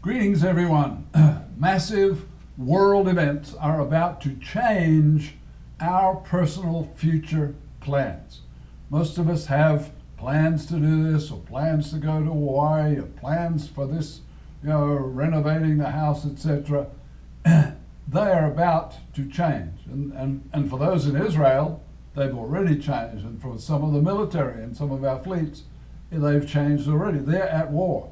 Greetings, everyone. Massive world events are about to change our personal future plans. Most of us have plans to do this, or plans to go to Hawaii, or plans for this, renovating the house, etc. They are about to change. And for those in Israel, they've already changed. And for some of the military and some of our fleets, they've changed already. They're at war.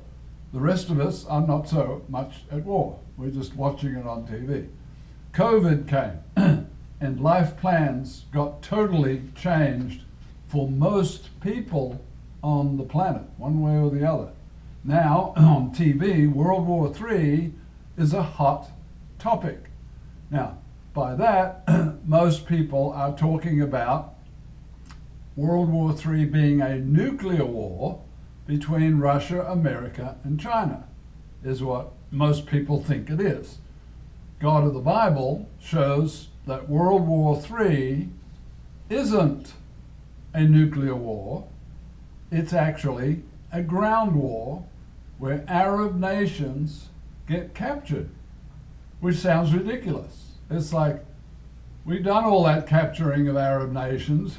The rest of us are not so much at war. We're just watching it on TV. COVID came and life plans got totally changed for most people on the planet, one way or the other. Now, on TV, World War III is a hot topic. Now, by that, most people are talking about World War III being a nuclear war between Russia, America, and China, is what most people think it is. God of the Bible shows that World War III isn't a nuclear war. It's actually a ground war where Arab nations get captured, which sounds ridiculous. It's like, we've done all that capturing of Arab nations,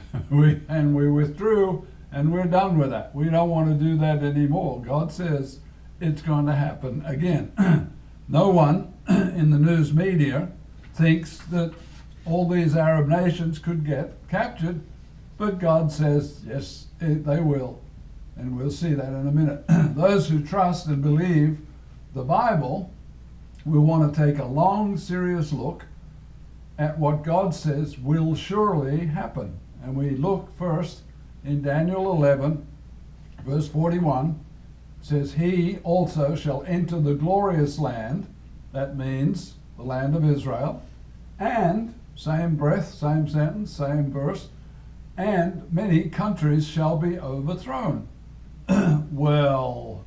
and we withdrew, and we're done with that. We don't want to do that anymore. God says it's going to happen again. No one in the news media thinks that all these Arab nations could get captured, but God says, yes, they will. And we'll see that in a minute. Those who trust and believe the Bible will want to take a long, serious look at what God says will surely happen. And we look first in Daniel 11, verse 41, says, "He also shall enter the glorious land," that means the land of Israel, and, same breath, same sentence, same verse, "and many countries shall be overthrown." Well,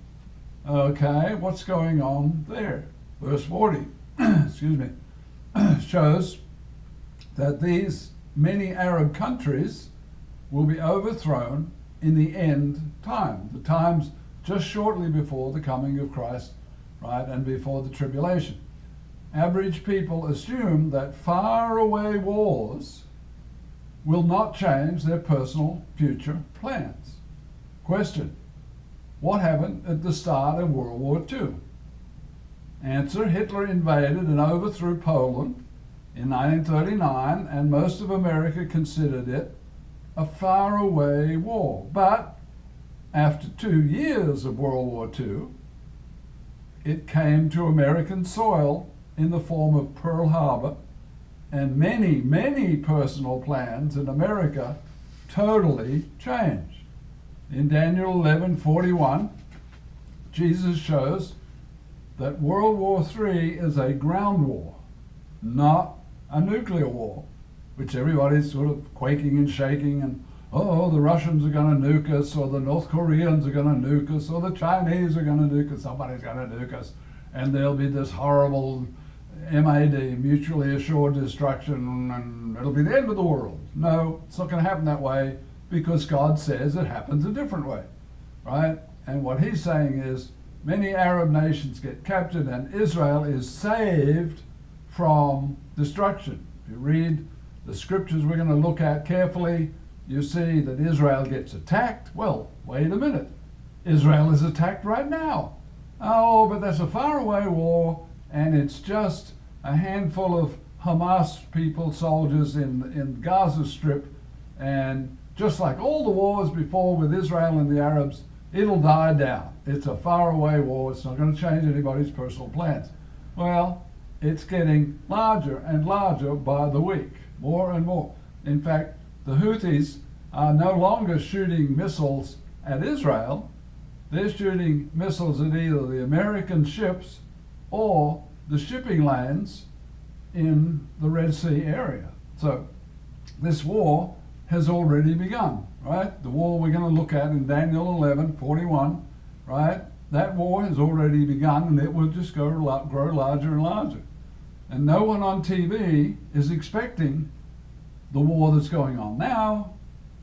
okay, what's going on there? Verse 40, excuse me, shows that these many Arab countries will be overthrown in the end time, the times just shortly before the coming of Christ, right, and before the tribulation. Average people assume that faraway wars will not change their personal future plans. Question: what happened at the start of World War II? Answer: Hitler invaded and overthrew Poland in 1939, and most of America considered it a faraway war. But after 2 years of World War II, it came to American soil in the form of Pearl Harbor, and many, many personal plans in America totally changed. In Daniel 11:41, Jesus shows that World War III is a ground war, not a nuclear war, which everybody's sort of quaking and shaking, and the Russians are going to nuke us, or the North Koreans are going to nuke us, or the Chinese are going to nuke us, somebody's going to nuke us, and there'll be this horrible MAD, mutually assured destruction, and it'll be the end of the world. No, it's not going to happen that way, because God says it happens a different way, right? And what he's saying is many Arab nations get captured and Israel is saved from destruction. If you read the scriptures we're going to look at carefully, you see that Israel gets attacked. Well, wait a minute. Israel is attacked right now. Oh, but that's a faraway war, and it's just a handful of Hamas people, soldiers in Gaza Strip, and just like all the wars before with Israel and the Arabs, it'll die down. It's a faraway war. It's not going to change anybody's personal plans. Well, it's getting larger and larger by the week, more and more. In fact, the Houthis are no longer shooting missiles at Israel. They're shooting missiles at either the American ships or the shipping lanes in the Red Sea area. So this war has already begun, right? The war we're going to look at in Daniel 11:41, right? That war has already begun, and it will just grow larger and larger. And no one on TV is expecting the war that's going on now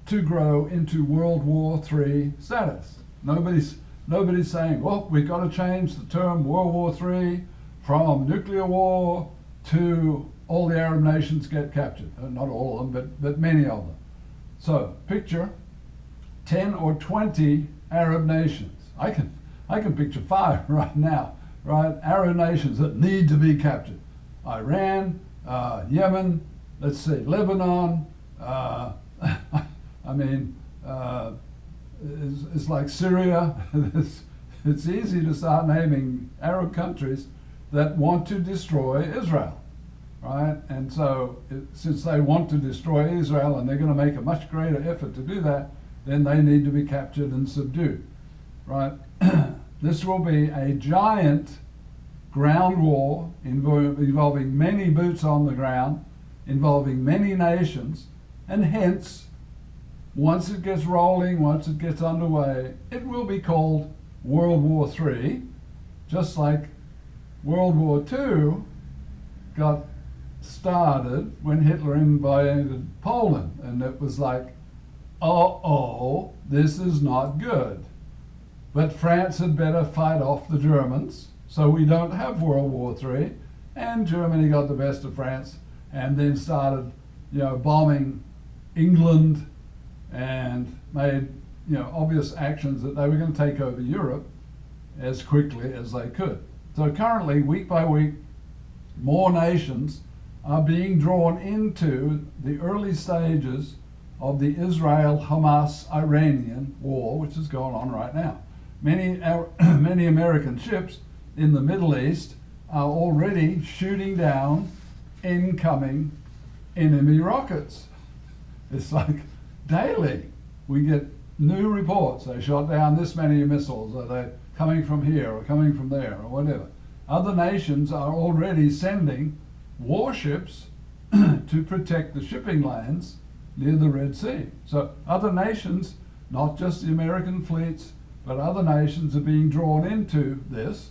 to grow into World War III status. Nobody's Nobody's saying, well, we've got to change the term World War III from nuclear war to all the Arab nations get captured. Not all of them, but many of them. So picture 10 or 20 Arab nations. I can picture 5 right now, right? Arab nations that need to be captured. Iran, Yemen, let's see, Lebanon, I mean, it's like Syria. It's easy to start naming Arab countries that want to destroy Israel, right? And so since they want to destroy Israel and they're going to make a much greater effort to do that, then they need to be captured and subdued, right? This will be a giant ground war involving many boots on the ground, involving many nations, and hence, once it gets rolling, once it gets underway, it will be called World War III, just like World War II got started when Hitler invaded Poland, and it was like, uh-oh, this is not good. But France had better fight off the Germans, so we don't have World War III, and Germany got the best of France and then started, bombing England and made, obvious actions that they were going to take over Europe as quickly as they could. So currently, week by week, more nations are being drawn into the early stages of the Israel-Hamas-Iranian war, which is going on right now. Many American ships in the Middle East are already shooting down incoming enemy rockets. It's like daily we get new reports. They shot down this many missiles, or they're coming from here or coming from there or whatever. Other nations are already sending warships to protect the shipping lanes near the Red Sea. So other nations, not just the American fleets, but other nations are being drawn into this,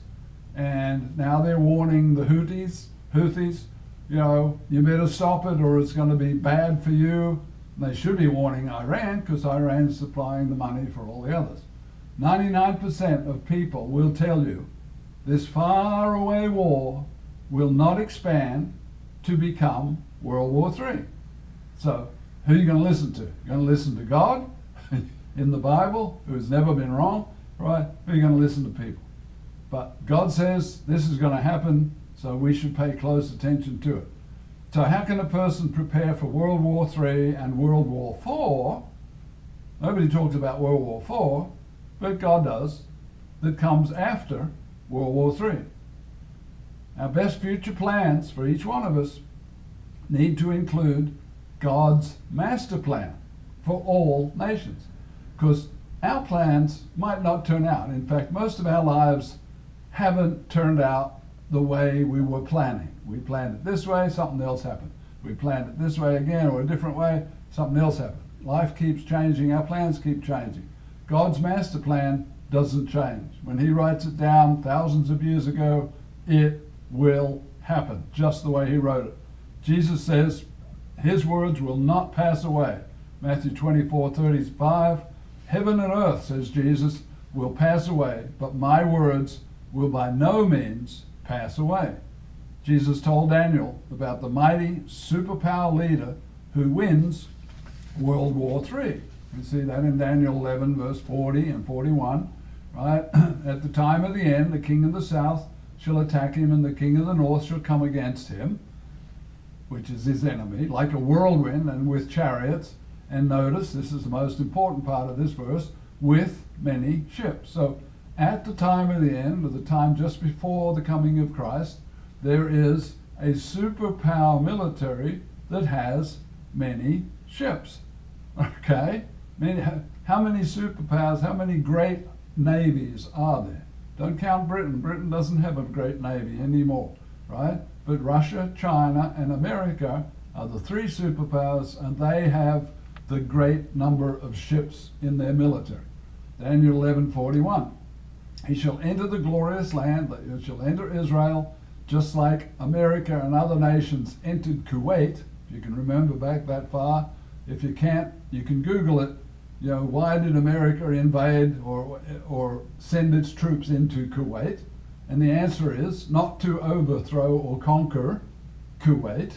and now they're warning the Houthis, you better stop it or it's going to be bad for you. And they should be warning Iran, because Iran's supplying the money for all the others. 99% of people will tell you this faraway war will not expand to become World War III. So who are you going to listen to? You're going to listen to God in the Bible, who's never been wrong, right? Or are you going to listen to people? But God says this is going to happen, so we should pay close attention to it. So how can a person prepare for World War III and World War IV? Nobody talks about World War IV, but God does, that comes after World War III. Our best future plans for each one of us need to include God's master plan for all nations, because our plans might not turn out. In fact, most of our lives haven't turned out the way we were planning. We planned it this way, something else happened. We planned it this way again, or a different way, something else happened. Life keeps changing, our plans keep changing. God's master plan doesn't change. When he writes it down thousands of years ago, it will happen just the way he wrote it. Jesus says his words will not pass away. Matthew 24:35, heaven and earth, says Jesus, will pass away, but my words will by no means pass away. Jesus told Daniel about the mighty superpower leader who wins World War III. You see that in Daniel 11, verse 40 and 41, right? At the time of the end, the king of the south shall attack him, and the king of the north shall come against him, which is his enemy, like a whirlwind and with chariots. And notice, this is the most important part of this verse, with many ships. So at the time of the end, or the time just before the coming of Christ, there is a superpower military that has many ships. Okay? How many superpowers, how many great navies are there? Don't count Britain. Britain doesn't have a great navy anymore, right? But Russia, China, and America are the three superpowers, and they have the great number of ships in their military. Daniel 11:41. He shall enter the glorious land, he shall enter Israel, just like America and other nations entered Kuwait. If you can remember back that far. If you can't, you can Google it. Why did America invade or send its troops into Kuwait? And the answer is not to overthrow or conquer Kuwait,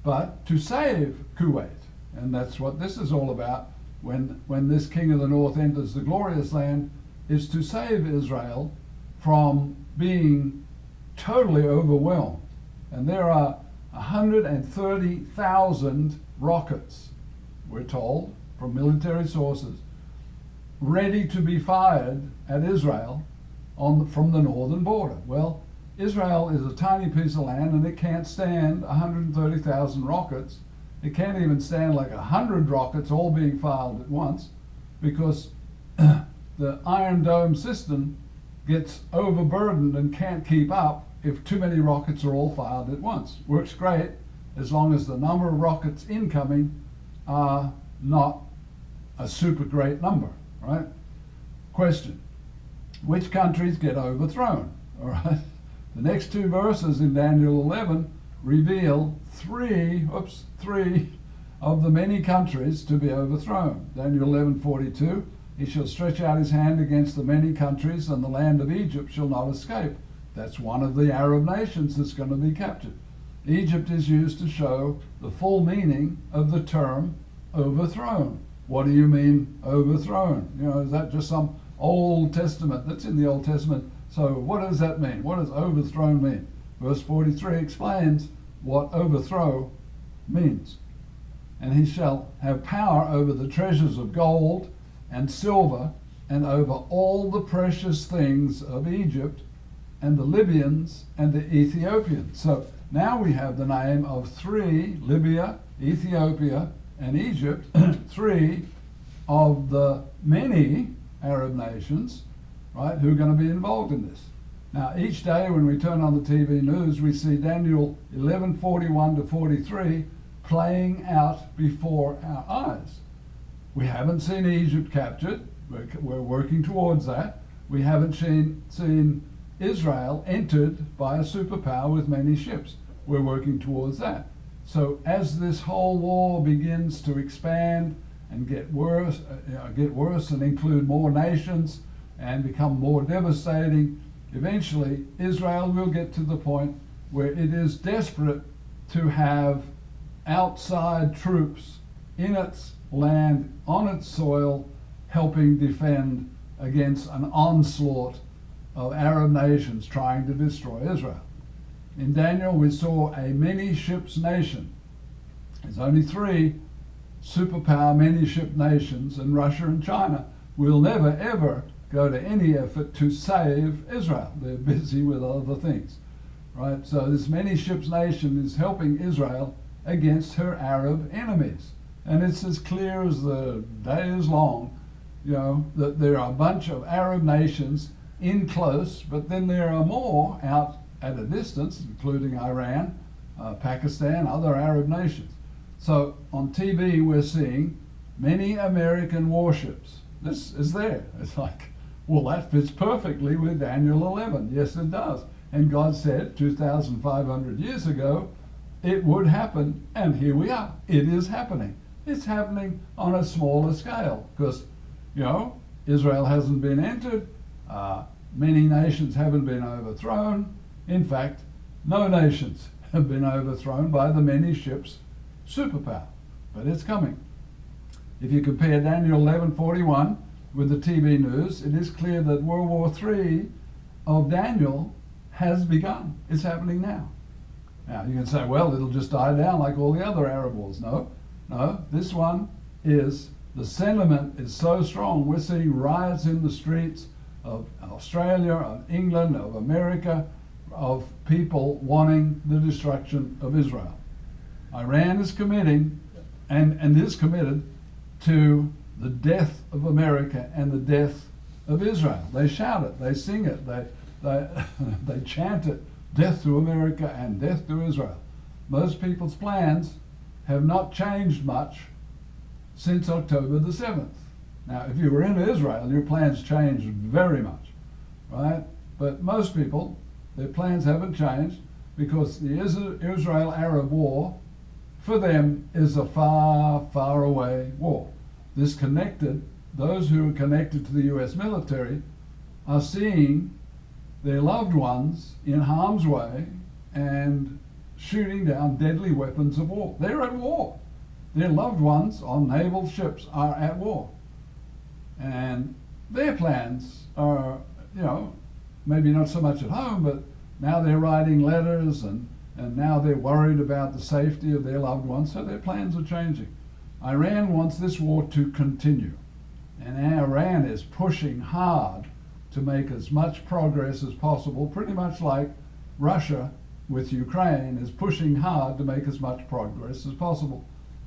but to save Kuwait. And that's what this is all about. When this king of the north enters the glorious land, is to save Israel from being totally overwhelmed. And there are 130,000 rockets, we're told, from military sources, ready to be fired at Israel from the northern border. Well, Israel is a tiny piece of land and it can't stand 130,000 rockets. It can't even stand like 100 rockets all being fired at once, because the Iron Dome system gets overburdened and can't keep up if too many rockets are all fired at once. Works great as long as the number of rockets incoming are not a super great number, right? Question: which countries get overthrown? All right. The next two verses in Daniel 11 reveal three of the many countries to be overthrown. Daniel 11:42, he shall stretch out his hand against the many countries, and the land of Egypt shall not escape. That's one of the Arab nations that's going to be captured. Egypt is used to show the full meaning of the term overthrown. What do you mean overthrown? Is that just some Old Testament? That's in the Old Testament. So what does that mean? What does overthrown mean? Verse 43 explains what overthrow means. And he shall have power over the treasures of gold and silver, and over all the precious things of Egypt, and the Libyans and the Ethiopians. So now we have the name of three, Libya, Ethiopia, and Egypt, three of the many Arab nations, right, who are going to be involved in this. Now, each day when we turn on the TV news, we see Daniel 11:41 to 43 playing out before our eyes. We haven't seen Egypt captured. We're working towards that. We haven't seen Israel entered by a superpower with many ships. We're working towards that. So as this whole war begins to expand and get worse and include more nations and become more devastating, eventually Israel will get to the point where it is desperate to have outside troops in its land, on its soil, helping defend against an onslaught of Arab nations trying to destroy Israel. In Daniel, we saw a many ships nation. There's only three superpower many ship nations, and Russia and China will never ever go to any effort to save Israel. They're busy with other things, right? So this many ships nation is helping Israel against her Arab enemies. And it's as clear as the day is long, that there are a bunch of Arab nations in close, but then there are more out at a distance, including Iran, Pakistan, other Arab nations. So on TV we're seeing many American warships. This is there. It's like, well, that fits perfectly with Daniel 11. Yes, it does. And God said 2,500 years ago it would happen, and here we are. It is happening. It's happening on a smaller scale because, Israel hasn't been entered. Many nations haven't been overthrown. In fact, no nations have been overthrown by the many ships superpower. But it's coming. If you compare Daniel 11:41 with the TV news, it is clear that World War III of Daniel has begun. It's happening now. Now, you can say, well, it'll just die down like all the other Arab wars. No, this one is, the sentiment is so strong. We're seeing riots in the streets of Australia, of England, of America, of people wanting the destruction of Israel. Iran is committing and is committed to the death of America and the death of Israel. They shout it, they sing it, they chant it, death to America and death to Israel. Most people's plans have not changed much since October the 7th. Now, if you were in Israel, your plans changed very much, right? But most people, their plans haven't changed because the Israel-Arab war, for them, is a far, far away war. Disconnected those who are connected to the US military are seeing their loved ones in harm's way and shooting down deadly weapons of war. They're at war. Their loved ones on naval ships are at war. And their plans are, maybe not so much at home, but now they're writing letters and now they're worried about the safety of their loved ones, so their plans are changing. Iran wants this war to continue, and Iran is pushing hard to make as much progress as possible, pretty much like Russia with Ukraine is pushing hard to make as much progress as possible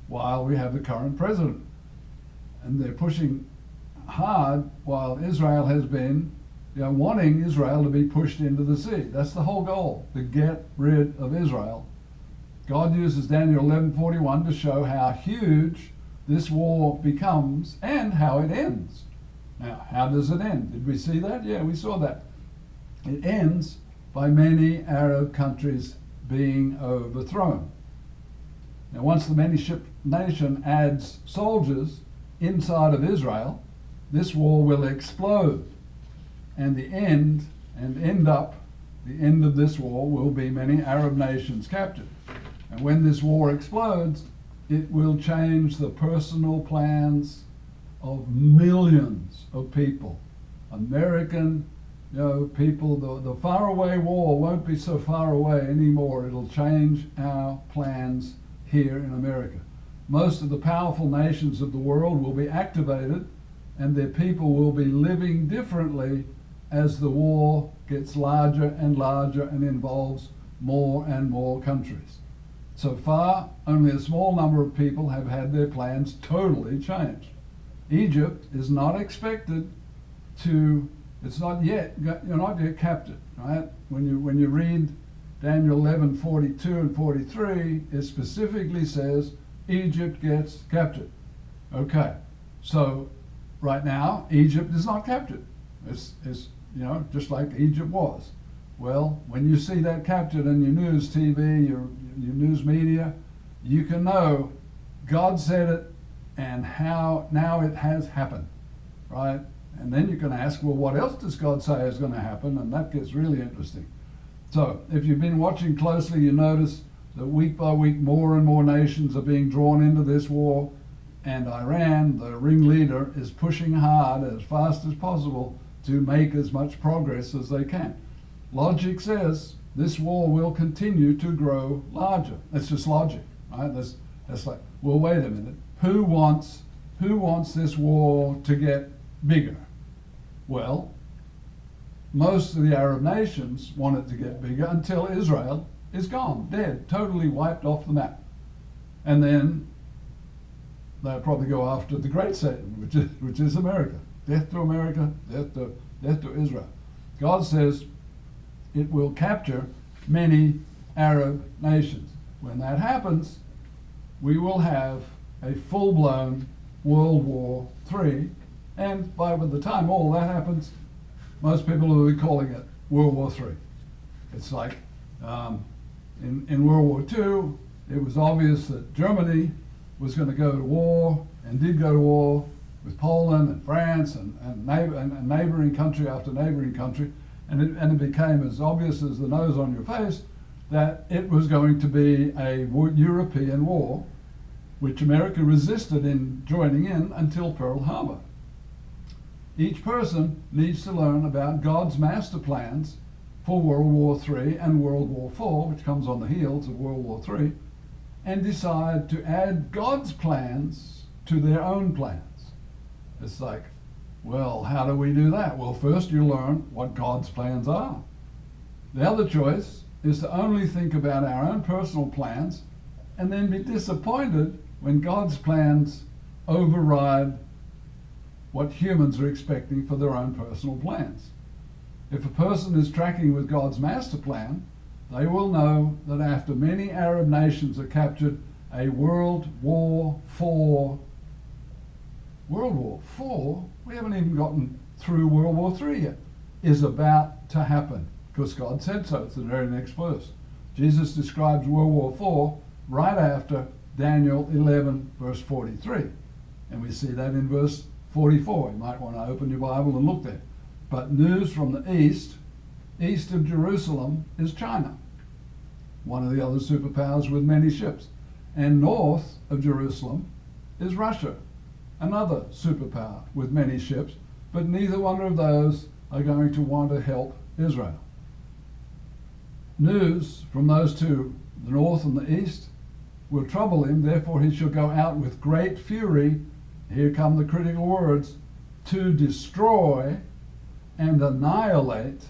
while we have the current president. And they're pushing hard while Israel has been wanting Israel to be pushed into the sea. That's the whole goal, to get rid of Israel. God uses Daniel 11:41 to show how huge this war becomes and how it ends. Now, how does it end? Did we see that? Yeah, we saw that. It ends by many Arab countries being overthrown. Now, once the many-ship nation adds soldiers inside of Israel, this war will explode. And the end of this war will be many Arab nations captured. And when this war explodes, it will change the personal plans of millions of people. American people, the faraway war won't be so far away anymore. It'll change our plans here in America. Most of the powerful nations of the world will be activated, and their people will be living differently as the war gets larger and larger and involves more and more countries. So far, only a small number of people have had their plans totally changed. Egypt is not expected to, you're not yet captured, right? When you read Daniel 11:42 and 43, it specifically says Egypt gets captured. Okay, so right now, Egypt is not captured. It's just like Egypt was. Well, when you see that captured in your news TV, your news media, you can know God said it and how now it has happened, right? And then you can ask, well, what else does God say is going to happen? And that gets really interesting. So if you've been watching closely, you notice that week by week more and more nations are being drawn into this war, and Iran, the ringleader, is pushing hard as fast as possible to make as much progress as they can. Logic says this war will continue to grow larger. That's just logic, right? That's like, well, wait a minute. Who wants this war to get bigger? Well, most of the Arab nations want it to get bigger until Israel is gone, dead, totally wiped off the map. And then they'll probably go after the great Satan, which is America. Death to America, death to Israel. God says it will capture many Arab nations. When that happens, we will have a full-blown World War III, and by the time all that happens, most people will be calling it World War III. It's like in World War II, it was obvious that Germany was going to go to war and did go to war with Poland and France and neighboring country after neighboring country, and it became as obvious as the nose on your face that it was going to be a European war, which America resisted in joining in until Pearl Harbor. Each person needs to learn about God's master plans for World War III and World War IV, which comes on the heels of World War III, and decide to add God's plans to their own plans. It's like, well, how do we do that? Well, first you learn what God's plans are. The other choice is to only think about our own personal plans and then be disappointed when God's plans override what humans are expecting for their own personal plans. If a person is tracking with God's master plan, they will know that after many Arab nations are captured, a World War IV, we haven't even gotten through World War III yet, is about to happen, because God said so. It's the very next verse. Jesus describes World War IV right after Daniel 11, verse 43. And we see that in verse 44. You might want to open your Bible and look there. But news from the east of Jerusalem, is China, one of the other superpowers with many ships. And north of Jerusalem is Russia, another superpower with many ships, but neither one of those are going to want to help Israel. News from those two, the north and the east, will trouble him, therefore he shall go out with great fury, here come the critical words, to destroy and annihilate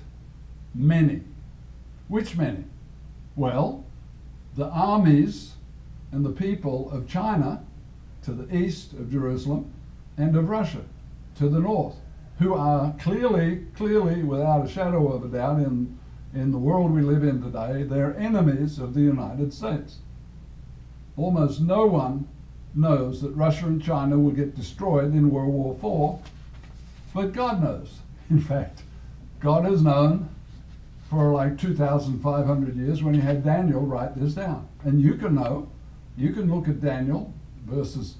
many. Which many? Well, the armies and the people of China to the east of Jerusalem and of Russia to the north, who are clearly, without a shadow of a doubt, in the world we live in today, they're enemies of the United States. Almost no one knows that Russia and China will get destroyed in World War IV, but God knows. In fact, God has known for like 2,500 years when he had Daniel write this down. And you can know, you can look at Daniel, verses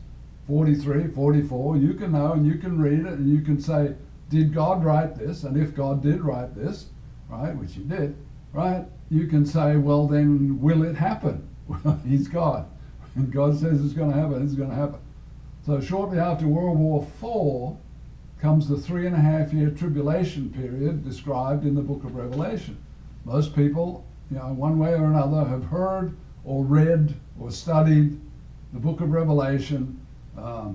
43, 44, you can know and you can read it and you can say, did God write this? And if God did write this, right, which he did, right, you can say, well then, will it happen? Well, he's God. And God says it's going to happen, it's going to happen. So shortly after World War IV comes the 3.5-year tribulation period described in the book of Revelation. Most people, one way or another, have heard or read or studied the book of Revelation, the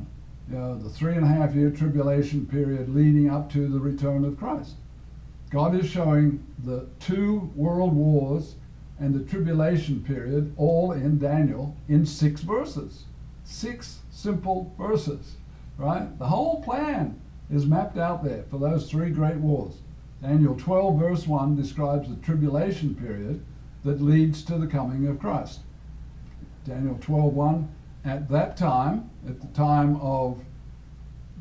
3.5-year tribulation period leading up to the return of Christ. God is showing the 2 world wars and the tribulation period all in Daniel in 6 verses. 6 simple verses, right? The whole plan is mapped out there for those 3 great wars. Daniel 12 verse 1 describes the tribulation period that leads to the coming of Christ. Daniel 12:1, at that time, at the time of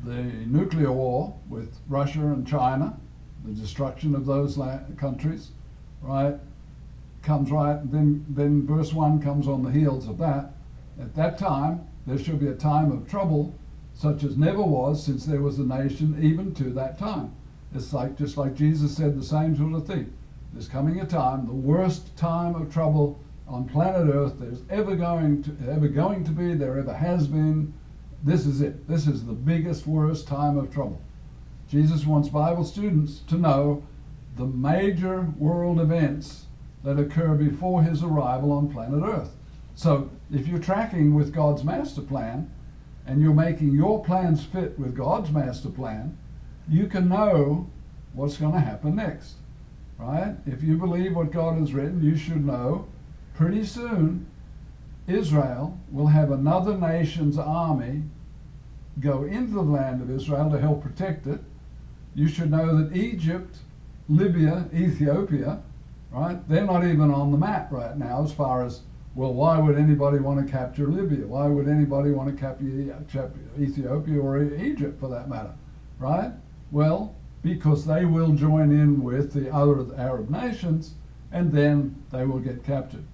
the nuclear war with Russia and China, the destruction of those countries, right, comes right, then verse 1 comes on the heels of that. At that time, there shall be a time of trouble, such as never was since there was a nation even to that time. It's like, just like Jesus said the same sort of thing. There's coming a time, the worst time of trouble on planet Earth there's ever going to be, there ever has been. This is it. This is the biggest, worst time of trouble. Jesus wants Bible students to know the major world events that occur before his arrival on planet Earth. So if you're tracking with God's master plan and you're making your plans fit with God's master plan, you can know what's going to happen next, right? If you believe what God has written, you should know pretty soon Israel will have another nation's army go into the land of Israel to help protect it. You should know that Egypt, Libya, Ethiopia, right? They're not even on the map right now as far as, well, why would anybody want to capture Libya? Why would anybody want to capture Ethiopia or Egypt for that matter, right? Well, because they will join in with the other Arab nations and then they will get captured.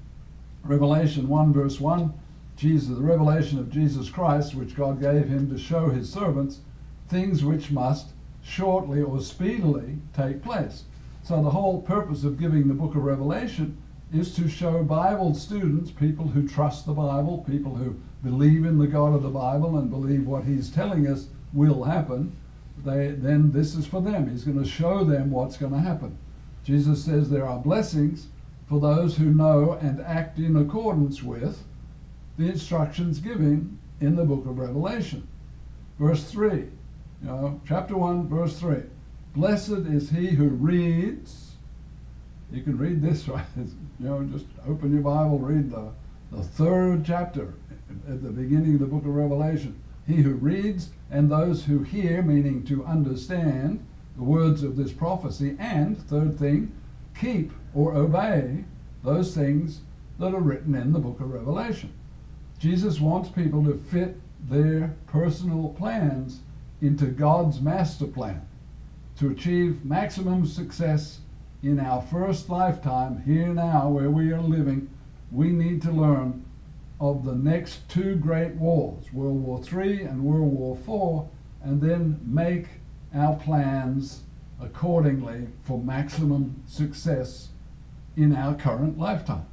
Revelation 1 verse 1, the revelation of Jesus Christ, which God gave him to show his servants things which must shortly or speedily take place. So the whole purpose of giving the book of Revelation is to show Bible students, people who trust the Bible, people who believe in the God of the Bible and believe what he's telling us will happen, then this is for them. He's going to show them what's going to happen. Jesus says there are blessings for those who know and act in accordance with the instructions given in the book of Revelation. Verse 3, chapter 1, verse 3. Blessed is he who reads. You can read this, right? Just open your Bible, read the 3rd chapter at the beginning of the book of Revelation. He who reads and those who hear, meaning to understand the words of this prophecy, and, 3rd thing, keep or obey those things that are written in the book of Revelation. Jesus wants people to fit their personal plans into God's master plan to achieve maximum success in our first lifetime here now where we are living. We need to learn of the next 2 great wars, World War III and World War IV, and then make our plans accordingly for maximum success in our current lifetime.